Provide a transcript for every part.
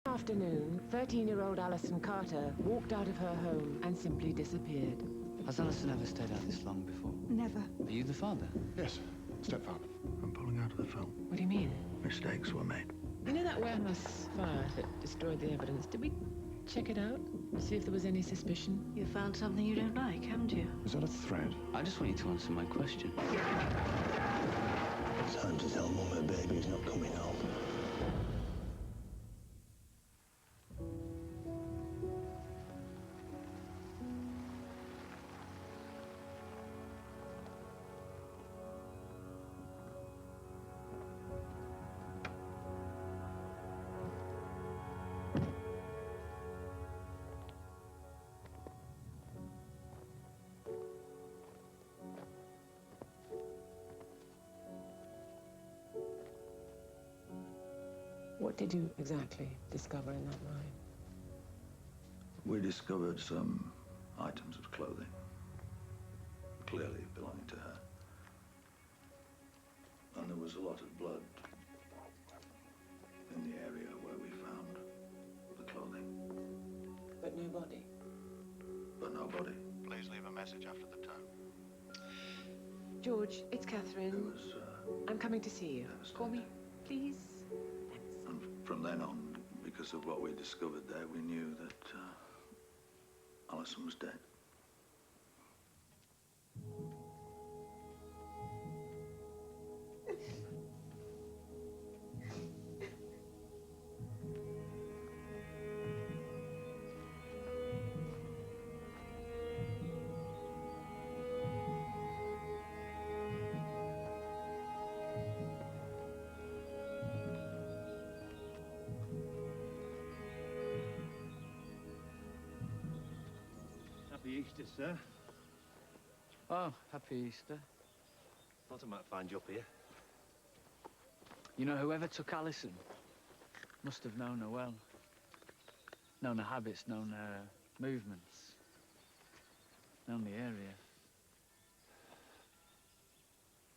Afternoon, 13-year-old Allison Carter walked out of her home and simply disappeared. Has Allison ever stayed out this long before? Never. Are you the father? Yes, stepfather. I'm pulling out of the film. What do you mean? Mistakes were made. You know that warehouse fire that destroyed the evidence? Did we check it out? See if there was any suspicion? You found something you don't like, haven't you? Is that a threat? I just want you to answer my question. It's time to tell Mum her baby's not coming home. What did you exactly discover in that mine? We discovered some items of clothing, clearly belonging to her. And there was a lot of blood in the area where we found the clothing. But no body. But no body. Please leave a message after the tone. George, it's It Catherine. was I'm coming to see you. devastating. Call me, please. Thanks. And from then on, because of what we discovered there, we knew that Allison was dead. Happy Easter, sir. Oh, happy Easter. Thought I might find you up here. You know, whoever took Allison must have known her well. Known her habits, known her movements. Known the area.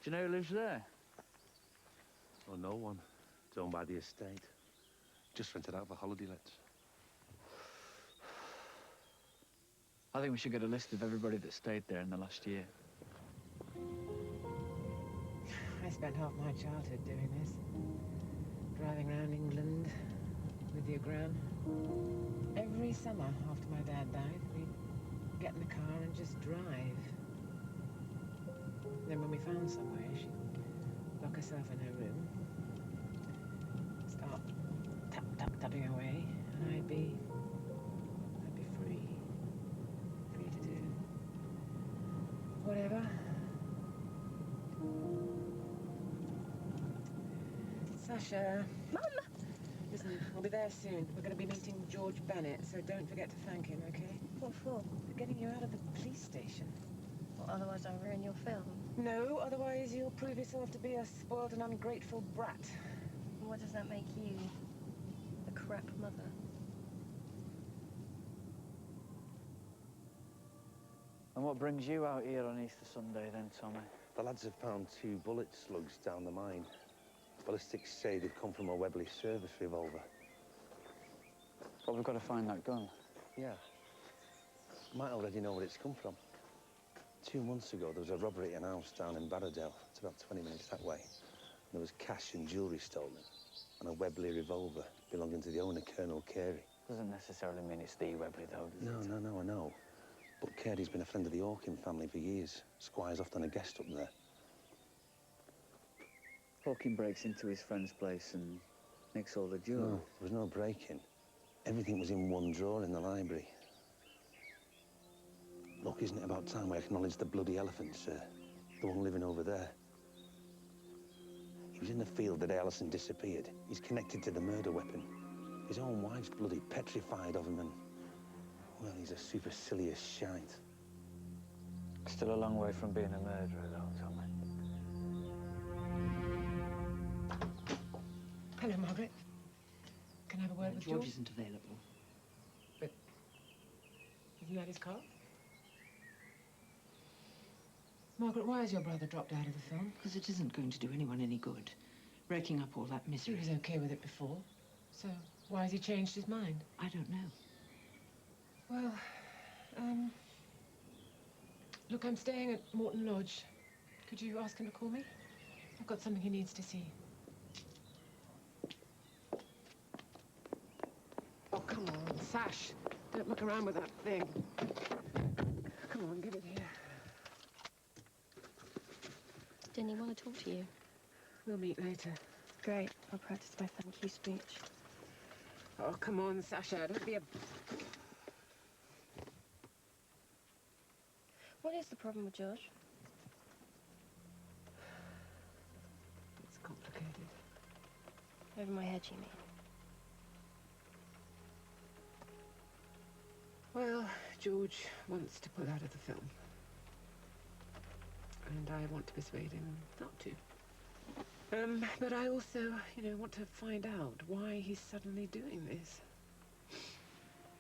Do you know who lives there? Oh, no one. It's owned by the estate. Just rented out for holiday lets. I think we should get a list of everybody that stayed there in the last year. I spent half my childhood doing this. Driving around England with your gran. Every summer after my dad died, we'd get in the car and just drive. Then when we found somewhere, she'd lock herself in her room, start tapping away, and I'd be free. Free to do whatever. Sasha. Mum! Listen, we'll be there soon. We're going to be meeting George Bennett, so don't forget to thank him, okay? What for? For getting you out of the police station. Well, otherwise I'll ruin your film. No, otherwise you'll prove yourself to be a spoiled and ungrateful brat. And what does that make you? A crap mother? And what brings you out here on Easter Sunday then, Tommy? The lads have found 2 bullet slugs down the mine. Ballistics say they've come from a Webley service revolver. But we've got to find that gun. Yeah. Might already know where it's come from. 2 months ago, there was a robbery at an house down in Barradale. It's about 20 minutes that way. There was cash and jewellery stolen, and a Webley revolver belonging to the owner, Colonel Carey. Doesn't necessarily mean it's the Webley, though, does it? No, I know. But Carey's been a friend of the Hawking family for years. Squire's often a guest up there. Hawking breaks into his friend's place and nicks all the jewellery. No, there was no break-in. Everything was in one drawer in the library. Look, isn't it about time we acknowledge the bloody elephant, sir? The one living over there. He was in the field the day Allison disappeared. He's connected to the murder weapon. His own wife's bloody petrified of him and... well, he's a supercilious shite. Still a long way from being a murderer, though, Tommy. Hello, Margaret. Can I have a word with George? George isn't available. But isn't that his car? Margaret, why has your brother dropped out of the film? Because it isn't going to do anyone any good. Raking up all that He misery. was okay with it before. So Why has he changed his mind? I don't know. Well, look, I'm staying at Morton Lodge. Could you ask him to call me? I've got something he needs to see. Oh, come on, Sash. Don't muck around with that thing. Come on, give it here. Didn't he want to talk to you? We'll meet later. Great. I'll practice my thank you speech. Oh, come on, Sasha. Don't be a... What is the problem with George? It's complicated. Over my head, you mean? Well, George wants to pull out of the film. And I want to persuade him not to. But I also, want to find out why he's suddenly doing this.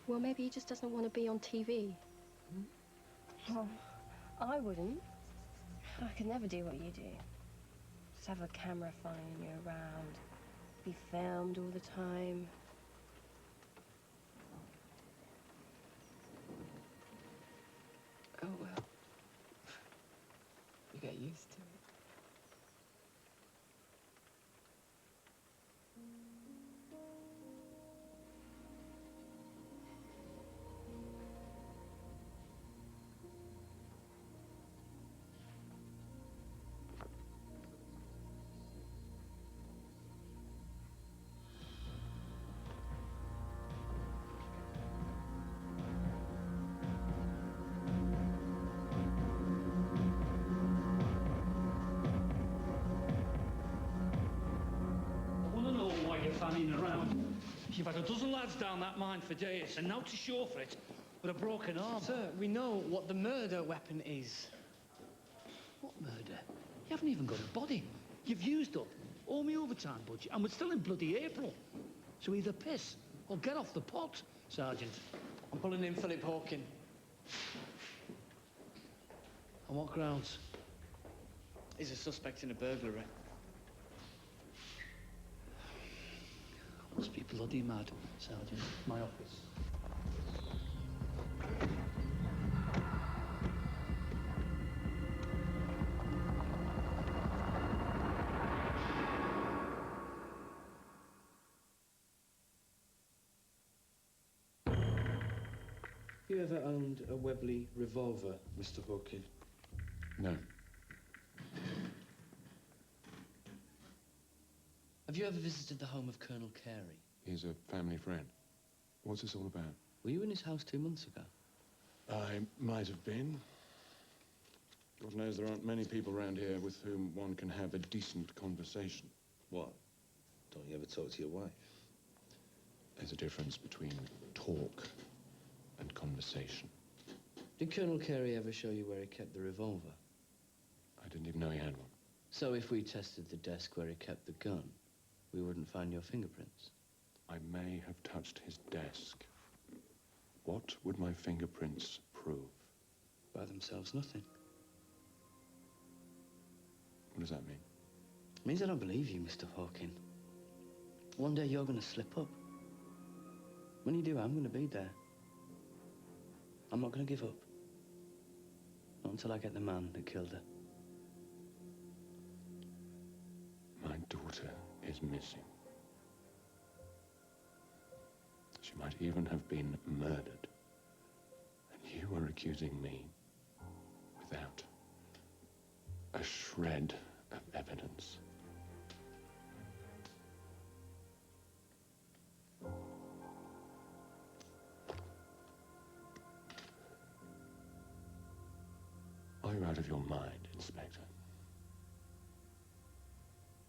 Well, maybe he just doesn't want to be on TV. Well, I wouldn't. I could never do what you do. Just have a camera following you around. Be filmed all the time. Oh, well. You get used to it. Fanning around. You've had a dozen lads down that mine for days, and now to show for it with a broken arm. Sir, we know what the murder weapon is. What murder? You haven't even got a body. You've used up all my overtime budget, and we're still in bloody April. So either piss or get off the pot, Sergeant. I'm pulling in Philip Hawking. On what grounds? He's a suspect in a burglary. Must be bloody mad, Sergeant. My office. You ever owned a Webley revolver, Mr. Hawking? No. Have you ever visited the home of Colonel Carey? He's a family friend. What's this all about? Were you in his house 2 months ago? I might have been. God knows there aren't many people around here with whom one can have a decent conversation. What? Don't you ever talk to your wife? There's a difference between talk and conversation. Did Colonel Carey ever show you where he kept the revolver? I didn't even know he had one. So if we tested the desk where he kept the gun, we wouldn't find your fingerprints? I may have touched his desk. What would my fingerprints prove? By themselves, nothing. What does that mean? It means I don't believe you, Mr. Hawking. One day you're going to slip up. When you do, I'm going to be there. I'm not going to give up. Not until I get the man that killed her. My daughter is missing. She might even have been murdered. And you are accusing me without a shred of evidence. Are you out of your mind, Inspector?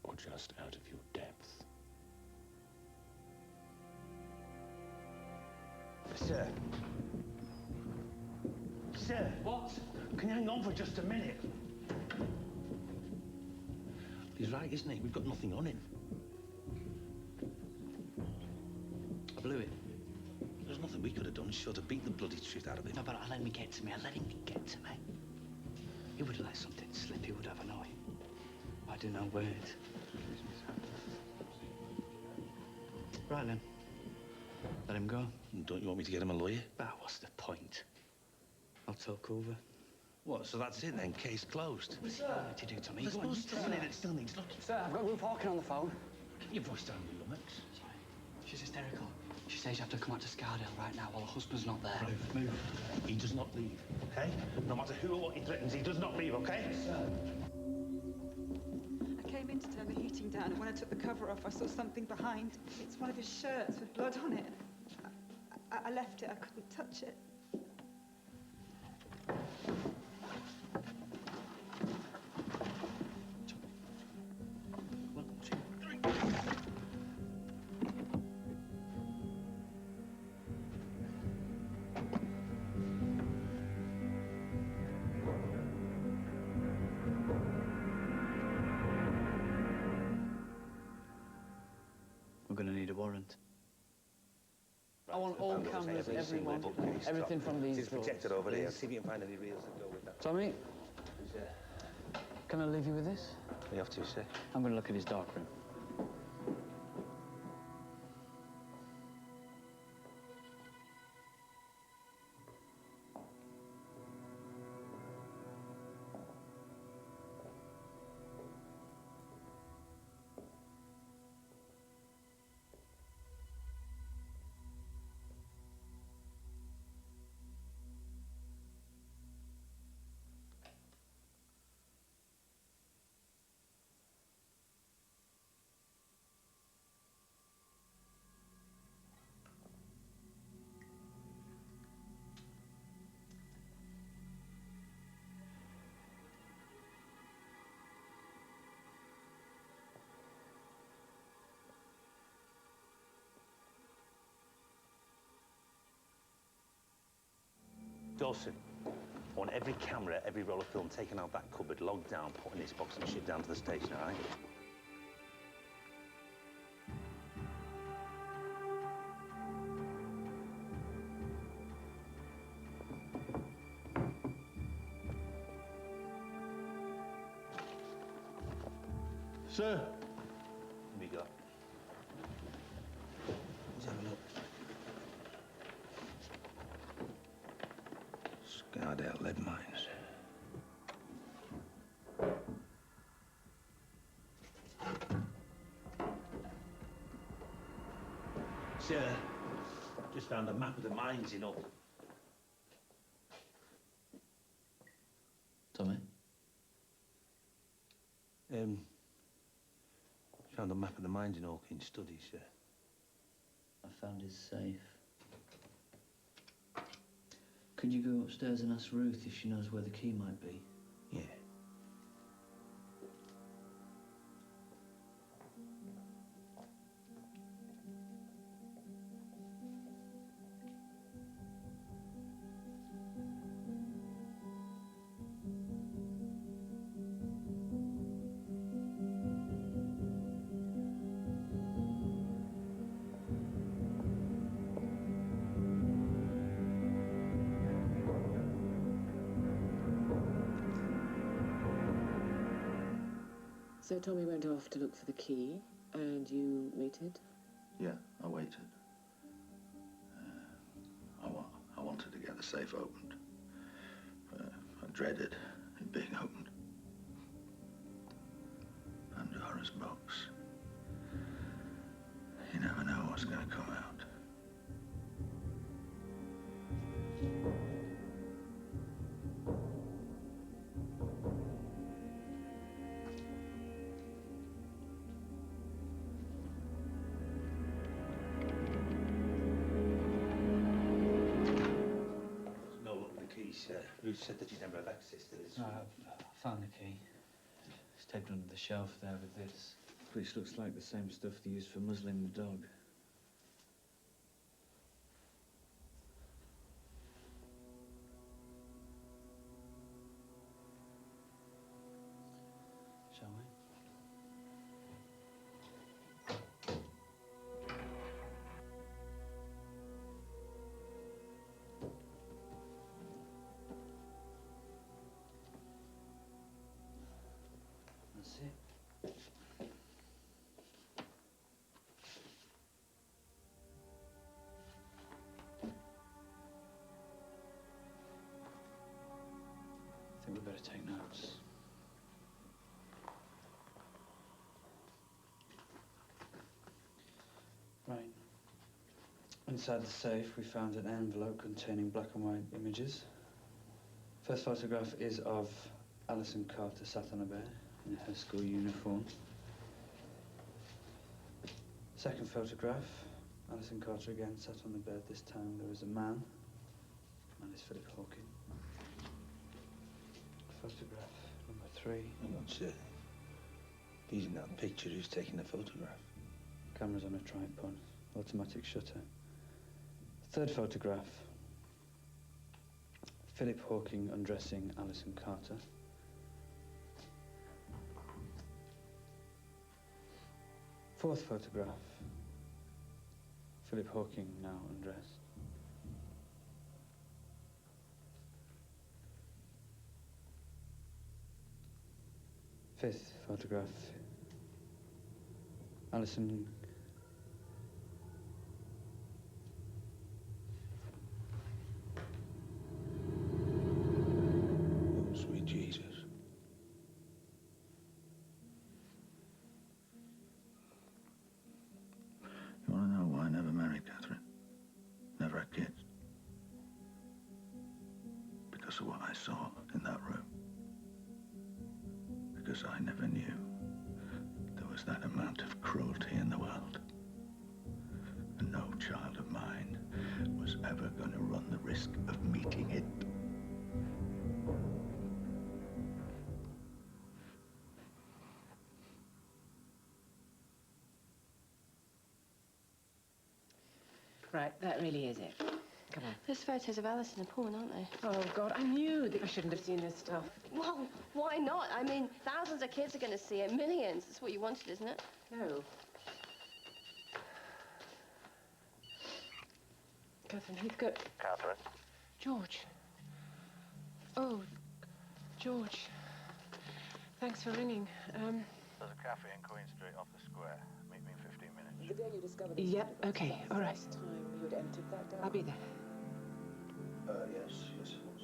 Or just out of your depth? Sir. Sir. What? Can you hang on for just a minute? He's right, isn't he? We've got nothing on him. I blew it. There's nothing we could have done short of beat the bloody shit out of him. No, but I let him get to me. I let him get to me. He would have let something slip. He would have, I know. I do no word. Right then. Let him go. Don't you want me to get him a lawyer? Ah, what's the point? I'll talk over. What, so that's it then? Case closed? What's that to do to me? There's no stopping it, it still needs looking. Sir, I've got Ruth Hawking on the phone. Keep your voice down, you lummox. Sorry. She's hysterical. She says you have to come out to Scardale right now while her husband's not there. Move. He does not leave, okay? No matter who or what he threatens, he does not leave, okay? I came in to turn the heating down, and when I took the cover off, I saw something behind. It's one of his shirts with blood on it. I left it. I couldn't touch it. We're gonna need a warrant. I want all cameras, everyone, everything from these It's drawers, projected over there. please. See if you can find any reels that go with that. Tommy, can I leave you with this? You have to, sir. I'm gonna look at his darkroom. Dawson, I want every camera, every roll of film taken out that cupboard, logged down, put in this box and shipped down to the station, all right? Sir. Here we go. Let's have a look. Scardale lead mines. Sir, just found a map of the mines in Hull. Tommy? Found a map of the mines in Hawkins' study, sir. I found his safe. Could you go upstairs and ask Ruth if she knows where the key might be? Yeah. So Tommy went off to look for the key, and you waited? Yeah, I waited. I wanted to get the safe opened. I dreaded it being opened. Pandora's box. You never know what's going to come out. Ruth said that you'd never have access to this. No, I found the key. It's taped under the shelf there with this. Which looks like the same stuff they used for muzzling the dog. Shall we? That's it. better take notes. Right. Inside the safe, we found an envelope containing black and white images. First photograph is of Allison Carter sat on a bed in her school uniform. Second photograph, Allison Carter again sat on the bed. This time there was a man. Man is Philip Hawking. Photograph number 3. Hang on, sir. He's in that picture. Who's taking the photograph? Camera's on a tripod, automatic shutter. Third photograph, Philip Hawking undressing Allison Carter. Fourth photograph, Philip Hawking now undressed. Fifth photograph, Allison. Oh, sweet Jesus. You want to know why I never married Catherine? Never had kids? Because of what I saw in that room. Because I never knew there was that amount of cruelty in the world. And no child of mine was ever going to run the risk of meeting it. Right, that really is it. Come on. Those photos of Allison are porn, aren't they? Oh, God, I knew that I shouldn't have seen this stuff. Well, why not? I mean, thousands of kids are going to see it. Millions. That's what you wanted, isn't it? No. Catherine Heathcote. Catherine? George. Oh, George. Thanks for ringing. There's a cafe in Queen Street off the square. Meet me in 15 minutes. The day you discovered this. Yep, okay, all right. Time you had entered that door. I'll be there. Yes, it was.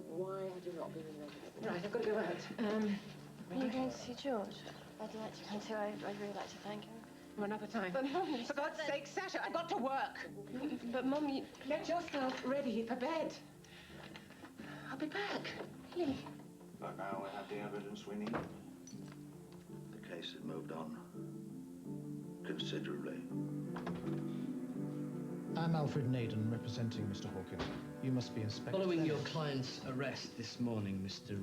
Why had you not been in there? Right, I've got to go out. Are you going to see George? I'd like to come too. I'd really like to thank him. Another time. But, Mum... For God's sake, Sasha, I've got to work. But, Mum, you... Get yourself ready for bed. I'll be back. Really? But now we have the evidence we need. The case has moved on considerably. I'm Alfred Naden, representing Mr. Hawking. You must be Inspector. Following your Bennett. client's arrest this morning, Mr.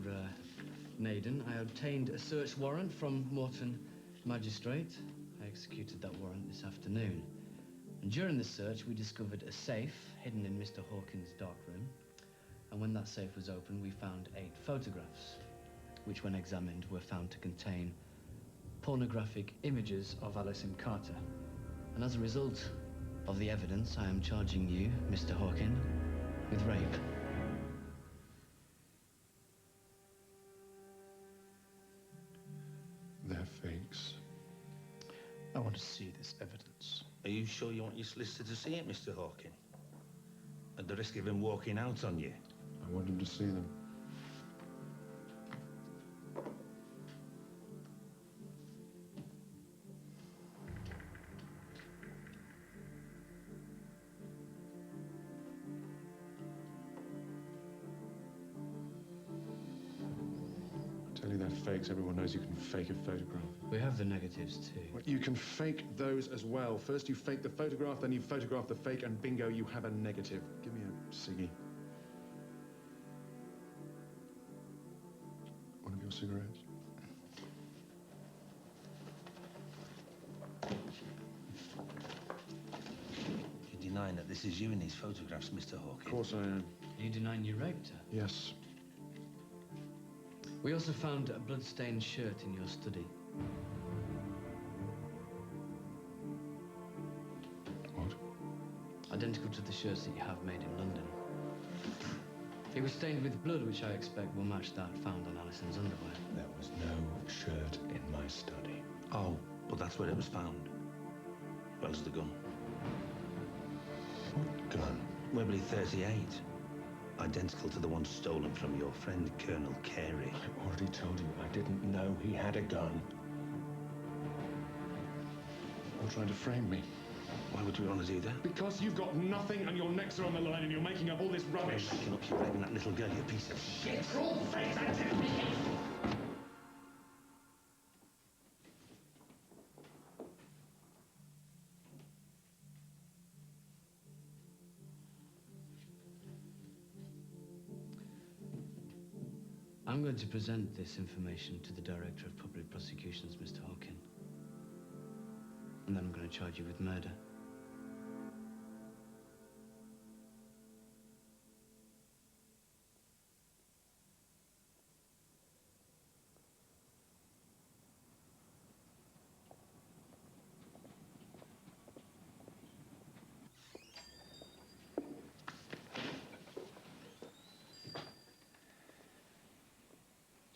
Naden, I obtained a search warrant from Morton Magistrate. I executed that warrant this afternoon. And during the search, we discovered a safe hidden in Mr. Hawking's dark room. And when that safe was opened, we found 8 photographs, which when examined were found to contain pornographic images of Allison Carter. And as a result of the evidence, I am charging you, Mr. Hawking, with rape. They're fakes. I want to see this evidence. Are you sure you want your solicitor to see it, Mr. Hawking? At the risk of him walking out on you? I want him to see them. I tell you they're fakes. Everyone knows you can fake a photograph. We have the negatives too. Well, you can fake those as well. First you fake the photograph, then you photograph the fake, and bingo, you have a negative. Give me a ciggy. One of your cigarettes? You're denying that this is you in these photographs, Mr. Hawking? Of course I am. Are you denying you raped her? Yes. We also found a blood-stained shirt in your study. What? Identical to the shirts that you have made in London. It was stained with blood, which I expect will match that found on Allison's underwear. There was no shirt in my study. Oh, but that's where it was found. As well as the gun. What gun? Webley 38. identical to the one stolen from your friend, Colonel Carey. I already told you I didn't know he had a gun. You're trying to frame me. Why would you want to do that? Because you've got nothing and your necks are on the line and you're making up all this rubbish. You're up, you're raping that little girl, you piece of shit. Troll-faced activity! I'm going to present this information to the Director of Public Prosecutions, Mr. Hawkin. And then I'm going to charge you with murder.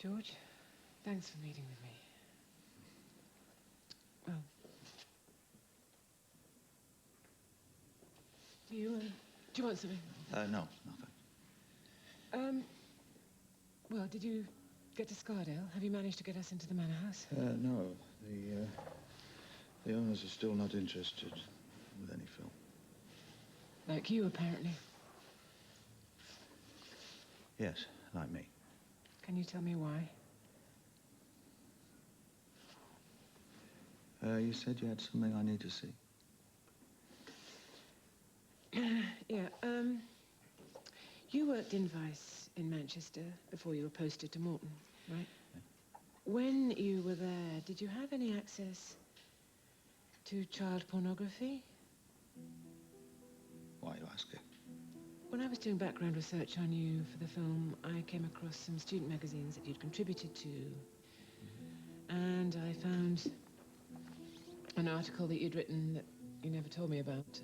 George, thanks for meeting with me. Oh. Do you want something? No, nothing. Well, did you get to Scardale? Have you managed to get us into the manor house? No. The owners are still not interested with any film. Like you, apparently. Yes, like me. Can you tell me why? You said you had something I need to see. Yeah, you worked in Vice in Manchester before you were posted to Morton, right? Yeah. When you were there, did you have any access to child pornography? Why are you asking? When I was doing background research on you for the film, I came across some student magazines that you'd contributed to. And I found an article that you'd written that you never told me about.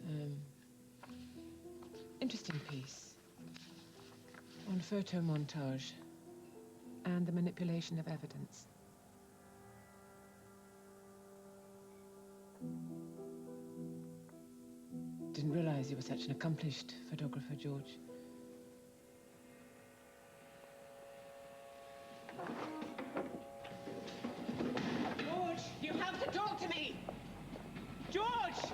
Interesting piece on photo montage and the manipulation of evidence. Didn't realize you were such an accomplished photographer, George. George, you have to talk to me! George!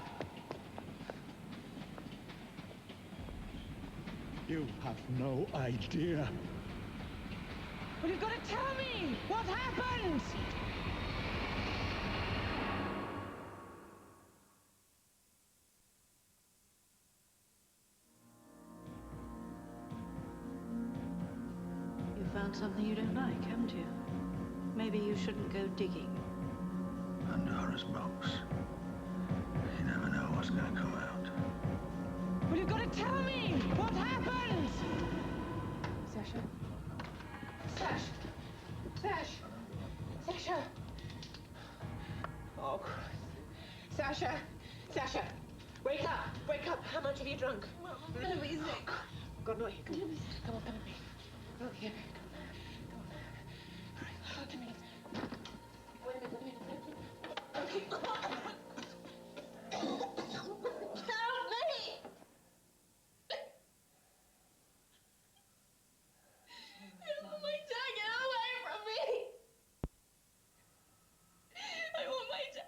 You have no idea. Well, you've got to tell me! What happened? You found something you don't like, haven't you? Maybe you shouldn't go digging. Pandora's box. You never know what's going to come out. Well, you've got to tell me! What happened? Sasha? Sasha! Oh, Christ. Sasha! Wake up! How much have you drunk? Well, I'm gonna be sick. God, not here. Come on, come with me. Not here. Come on. All right, talk to me. Wait a minute. Okay, come on. Help me! I want my dad, get away from me! I want my dad.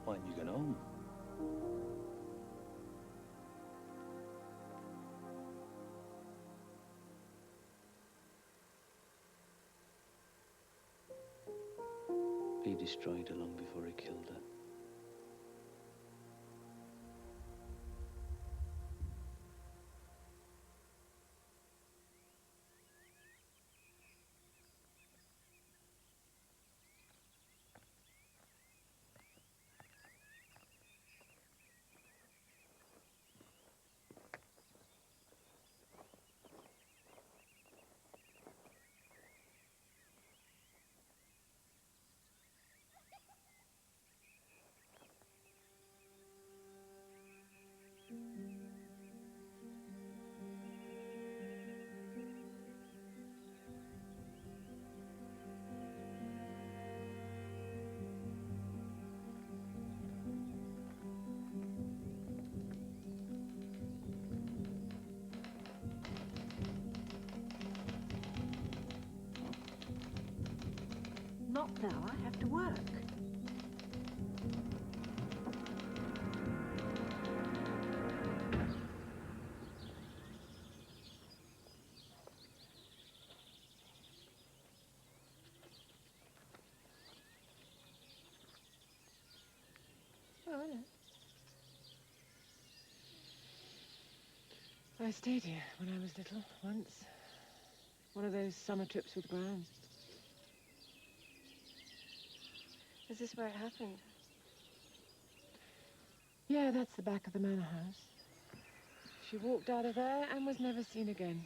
Why aren't you going home? He destroyed her long before he killed her. No, I have to work. Oh, I know. I stayed here when I was little, once. One of those summer trips with Gran. Is this where it happened? Yeah, that's the back of the manor house. She walked out of there and was never seen again.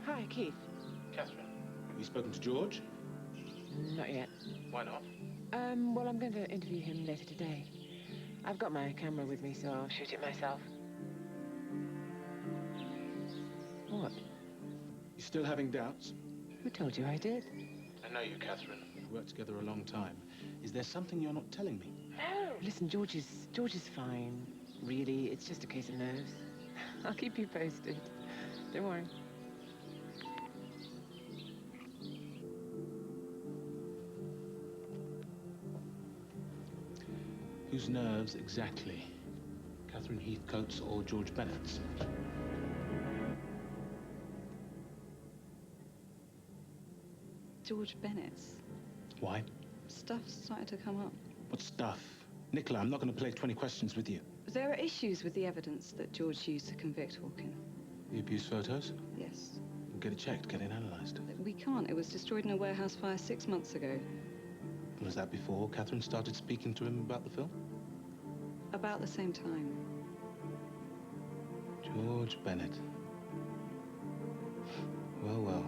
Hi, Keith. Catherine, have you spoken to George? Not yet. Why not? Well, I'm going to interview him later today. I've got my camera with me, so I'll shoot it myself. What? You still having doubts? Who told you I did? I know you, Catherine. We've worked together a long time. Is there something you're not telling me? No. Listen, George is fine. Really, it's just a case of nerves. I'll keep you posted. Don't worry. Whose nerves exactly? Catherine Heathcote's or George Bennett's? George Bennett's. Why? Stuff's started to come up. What stuff? Nicola, I'm not going to play 20 questions with you. There are issues with the evidence that George used to convict Hawken. The abuse photos? Yes. Get it checked, get it analysed. We can't. It was destroyed in a warehouse fire 6 months ago. Was that before Catherine started speaking to him about the film? About the same time. George Bennett. Well, well.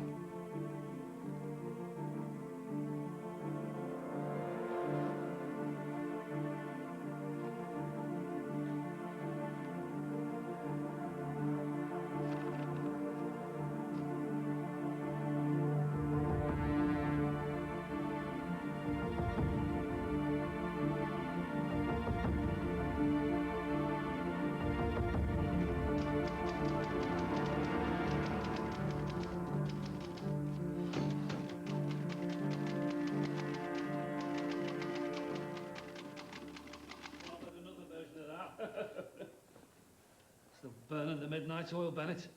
Still burning the midnight oil, Bennett.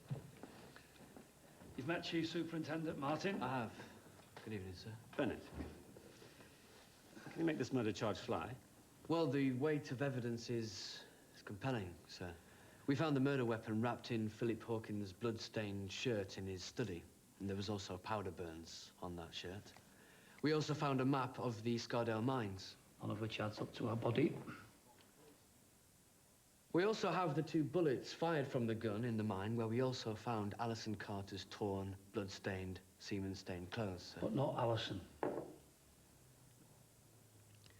You've met Chief Superintendent Martin? I have. Good evening, sir. Bennett, can you make this murder charge fly? Well, the weight of evidence is compelling, sir. We found the murder weapon wrapped in Philip Hawkins' blood-stained shirt in his study, and there was also powder burns on that shirt. We also found a map of the Scardale mines. All of which adds up to our body. We also have the 2 bullets fired from the gun in the mine, where we also found Allison Carter's torn, blood-stained, semen-stained clothes, sir. But not Allison.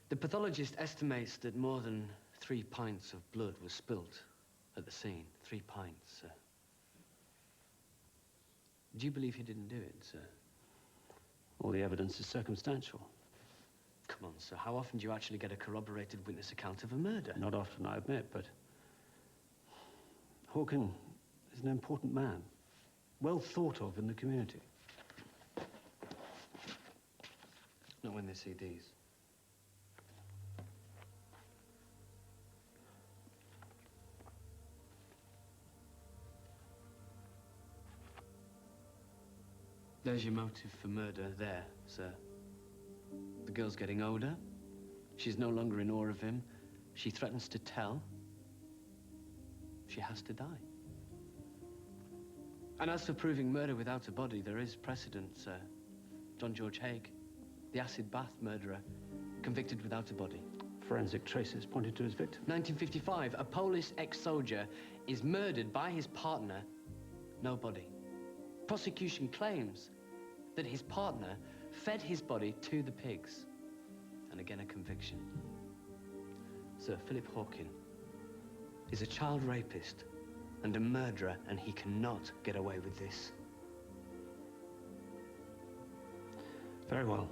The pathologist estimates that more than 3 pints of blood was spilt at the scene. 3 pints, sir. Do you believe he didn't do it, sir? All the evidence is circumstantial. Come on, sir. How often do you actually get a corroborated witness account of a murder? Not often, I admit, but Hawken is an important man, well thought of in the community. Not when they see these. There's your motive for murder there, sir. The girl's getting older. She's no longer in awe of him. She threatens to tell. She has to die. And as for proving murder without a body, there is precedent, sir. John George Haig, the acid bath murderer, convicted without a body. Forensic traces pointed to his victim. 1955, a Polish ex-soldier is murdered by his partner, no body. Prosecution claims that his partner fed his body to the pigs. And again, a conviction. Sir, Philip Hawken is a child rapist and a murderer, and he cannot get away with this. Very well.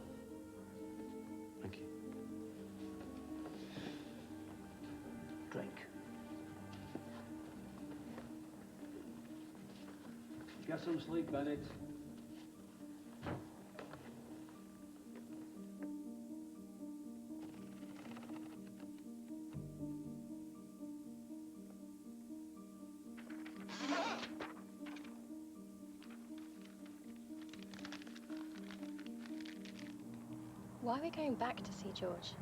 drink. Get some sleep, Bennett. Why are we going back to see George?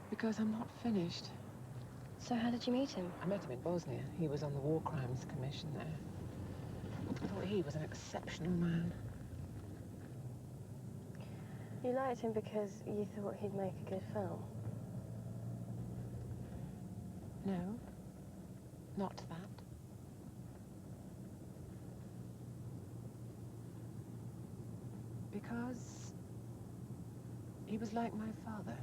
Because I'm not finished. So how did you meet him? I met him in Bosnia. He was on the War Crimes Commission there. I thought he was an exceptional man. You liked him because you thought he'd make a good film? No, not that. Because he was like my father.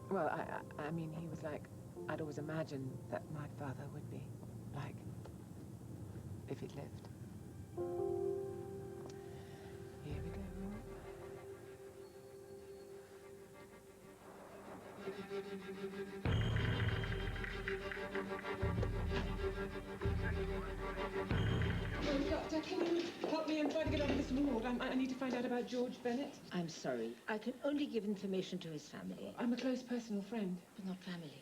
Well, I mean, he was like, I'd always imagined that my father would be like, if he'd lived. Here we go. Oh, Doctor, can you help me? I'm trying to get out of this ward. I need to find out about George Bennett. I'm sorry. I can only give information to his family. I'm a close personal friend. But not family.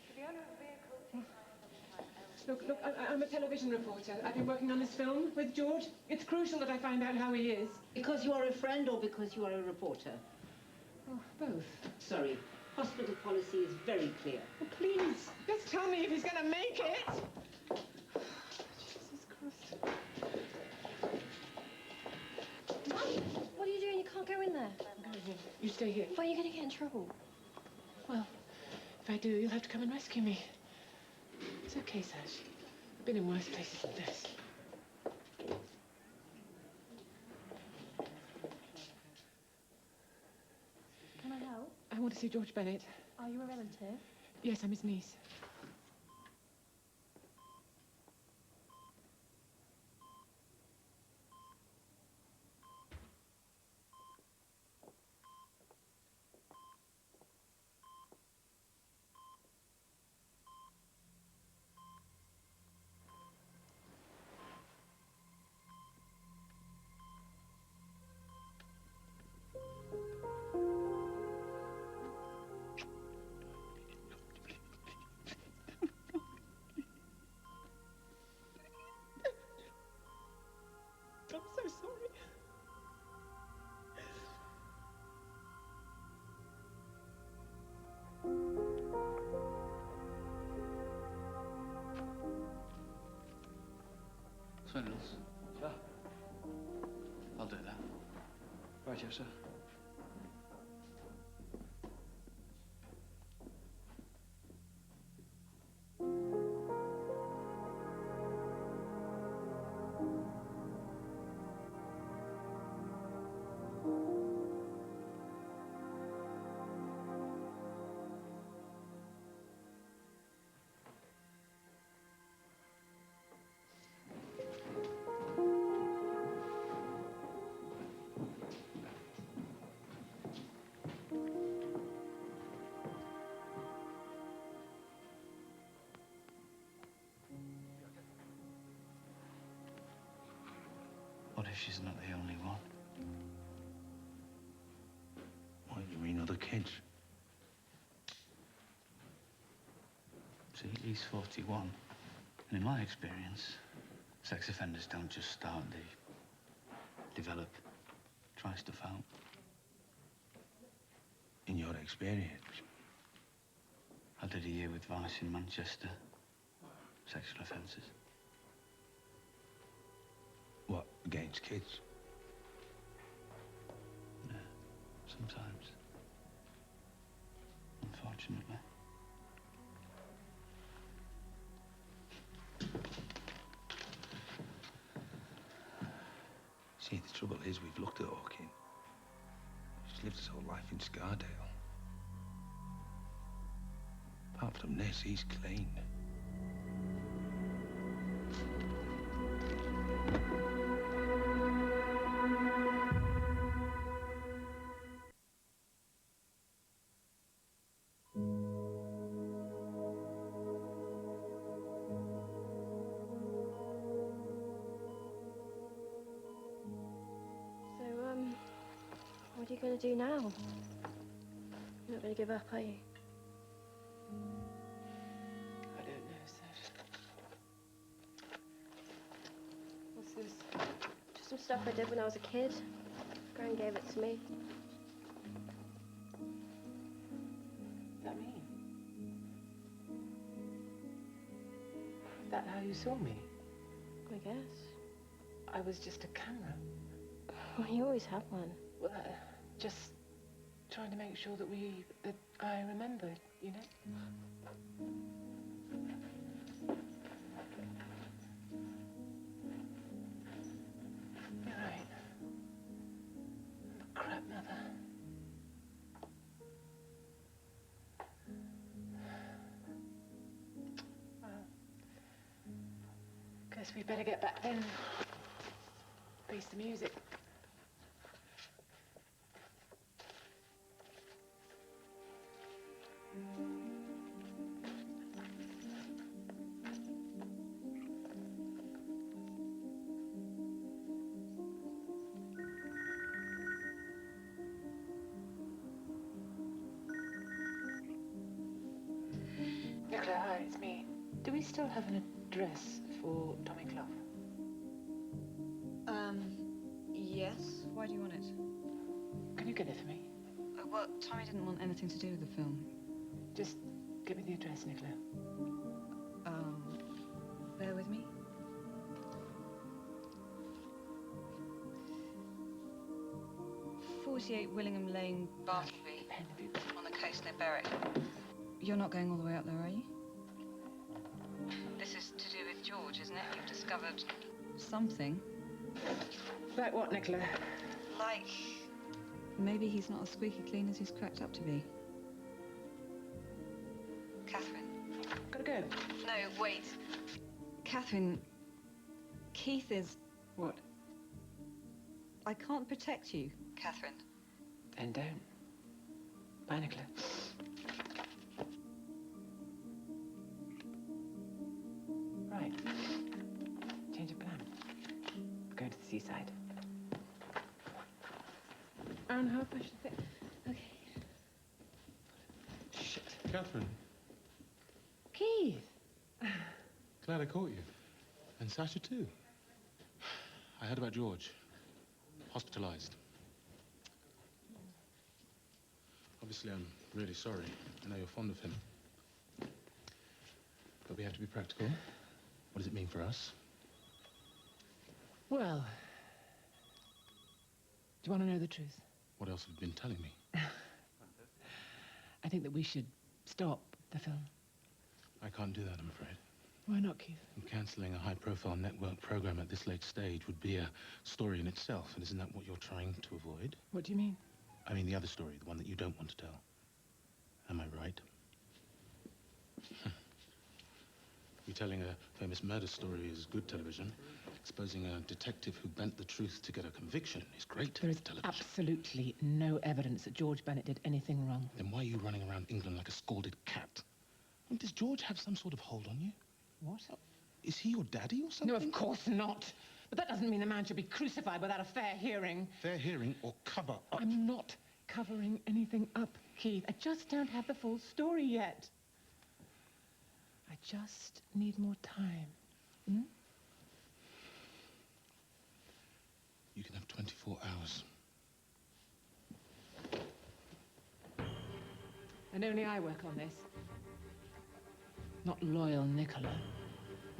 Look, I'm a television reporter. I've been working on this film with George. It's crucial that I find out how he is. Because you are a friend or because you are a reporter? Oh, both. Sorry. Hospital policy is very clear. Oh, please, just tell me if he's going to make it. Jesus Christ. Mum, what are you doing? You can't go in there. I'm going in. You stay here. Why are you going to get in trouble? Well, if I do, you'll have to come and rescue me. It's okay, Sash. I've been in worse places than this. Can I help? I want to see George Bennett. Are you a relative? Yes, I'm his niece. I'm so sorry. Swindles. Sir? I'll do that. Right, yes, sir. What if she's not the only one? What do you mean, other kids? See, he's 41. And in my experience, sex offenders don't just start, they develop, try stuff out. In your experience? I did a year with Vice in Manchester. Sexual offences. What, against kids? Yeah, sometimes. Unfortunately. See, the trouble is we've looked at Hawking. She's lived his whole life in Scardale. Apart from this, he's clean. you going to do now? You're not going to give up, are you? I don't know, Sash. What's this? Just some stuff I did when I was a kid. Gran gave it to me. What's that mean? Is that how you saw me? I guess. I was just a camera. Well, you always have one. Well, just trying to make sure that I remembered, you know? You're right. I'm a crap mother. Well, guess we better get back then. Face the music. Nicola, hi, it's me. Do we still have an address for Tommy Clough? Yes. Why do you want it? Can you get it for me? Well, Tommy didn't want anything to do with the film. Just give me the address, Nicola. Bear with me. "48 Willingham Lane, Bartleby, on the coast near Berwick." You're not going all the way up there, are you? This is to do with George, isn't it? You've discovered something. Like what, Nicola? Like, maybe he's not as squeaky clean as he's cracked up to be. Catherine. Gotta go. No, wait. Catherine, Keith is... What? I can't protect you, Catherine. Then don't. Bye, Nicola. Right. Change of plan. We're going to the seaside. Hour and a half, I should think. Okay. Shit. Catherine, Keith! glad I caught you. And Sasha, too. I heard about George. Hospitalized. Obviously, I'm really sorry. I know you're fond of him. But we have to be practical. What does it mean for us? Well, do you want to know the truth? What else have you been telling me? I think that we should stop the film. I can't do that, I'm afraid. Why not, Keith? And cancelling a high-profile network program at this late stage would be a story in itself, and isn't that what you're trying to avoid? What do you mean? I mean the other story, the one that you don't want to tell. Am I right? Retelling a famous murder story is good television. Exposing a detective who bent the truth to get a conviction is great television. There is absolutely no evidence that George Bennett did anything wrong. Then why are you running around England like a scalded cat? I mean, does George have some sort of hold on you? What? Is he your daddy or something? No, of course not. But that doesn't mean a man should be crucified without a fair hearing. Fair hearing or cover up? I'm not covering anything up, Keith. I just don't have the full story yet. I just need more time. Hmm? You can have 24 hours. And only I work on this. Not loyal Nicola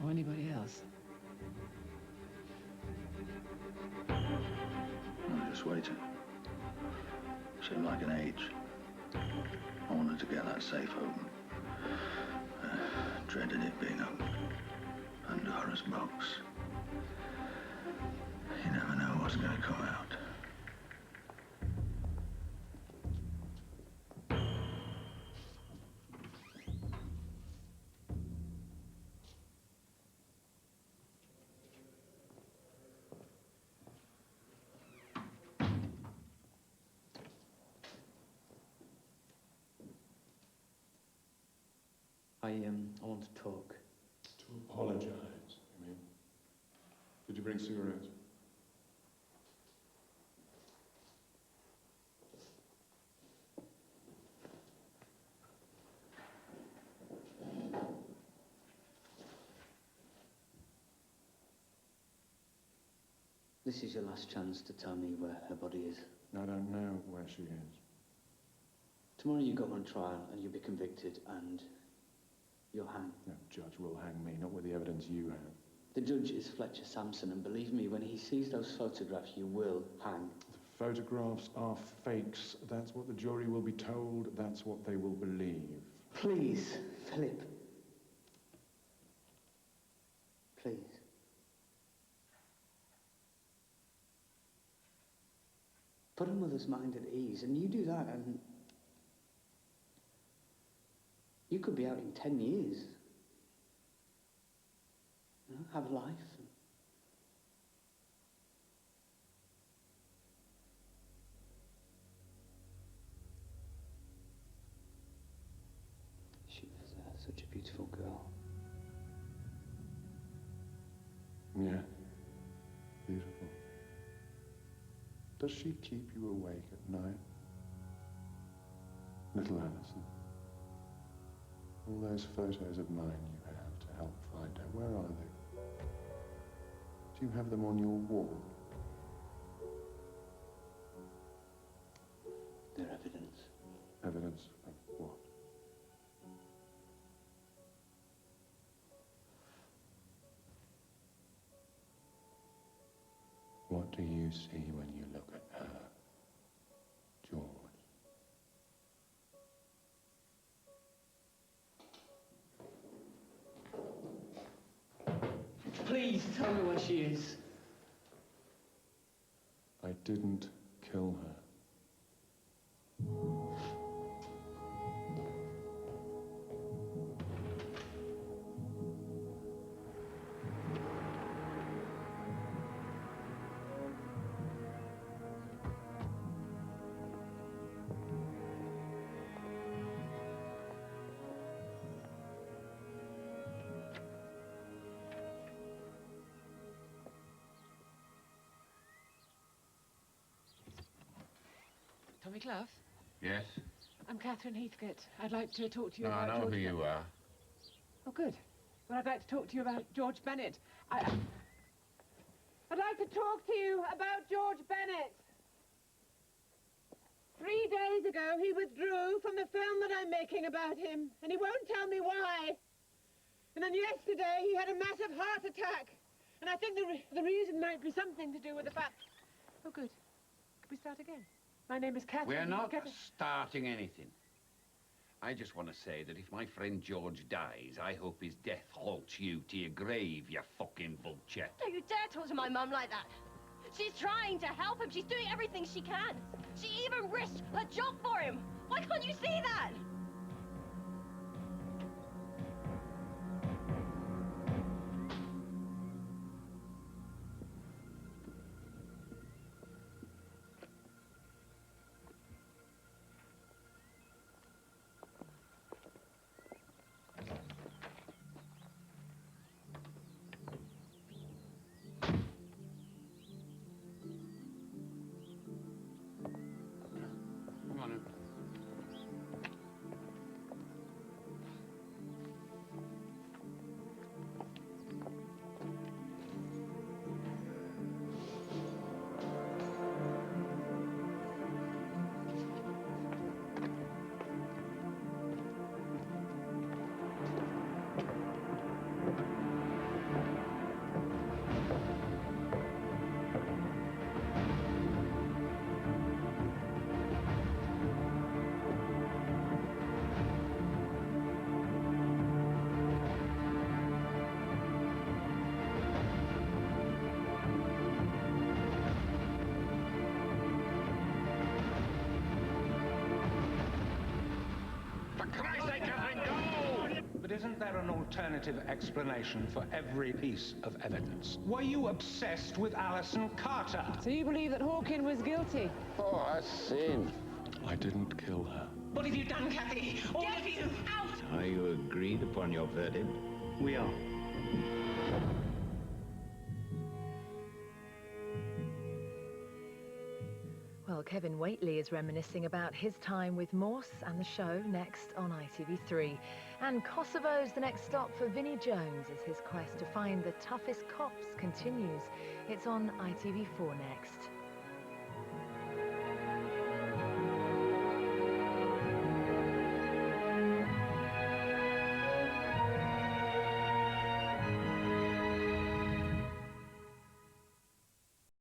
or anybody else. I'm just waiting. Seemed like an age. I wanted to get that safe open. Dreaded it being opened. Pandora's box. You never know what's going to come out. I want to talk. To apologize, you mean? Did you bring cigarettes? This is your last chance to tell me where her body is. I don't know where she is. Tomorrow you go on trial and you'll be convicted and you'll hang. No judge will hang me, not with the evidence you have. The judge is Fletcher Sampson, and believe me, when he sees those photographs, you will hang. The photographs are fakes. That's what the jury will be told. That's what they will believe. Please, Philip. Please. Put a mother's mind at ease, and you do that, and you could be out in 10 years. You know, have a life. She was such a beautiful girl. Yeah, beautiful. Does she keep you awake at night? Little Allison. All those photos of mine you have to help find her, where are they? Do you have them on your wall? They're evidence. Evidence of what? What do you see when you look at her, George? Please tell me where she is. I didn't kill her. Tommy Clough? Yes? I'm Catherine Heathcote. I'd like to talk to you No, about I know George who you are. Oh, good. Well, I'd like to talk to you about George Bennett. I'd like to talk to you about George Bennett. 3 days ago, he withdrew from the film that I'm making about him, and he won't tell me why. And then yesterday, he had a massive heart attack. And I think the reason might be something to do with the fact... Oh, good. Could we start again? My name is Catherine. We're not starting anything. I just want to say that if my friend George dies, I hope his death halts you to your grave, you fucking vulture. Don't you dare talk to my mum like that. She's trying to help him. She's doing everything she can. She even risked her job for him. Why can't you see that? Come on. But isn't there an alternative explanation for every piece of evidence? Were you obsessed with Allison Carter? So you believe that Hawking was guilty? Oh, I sin. I didn't kill her. What have you done, Kathy? All of you, out! Are you agreed upon your verdict? We are. Well, Well, Kevin Whately is reminiscing about his time with Morse and the show next on ITV3. And Kosovo's the next stop for Vinnie Jones as his quest to find the toughest cops continues. It's on ITV4 next.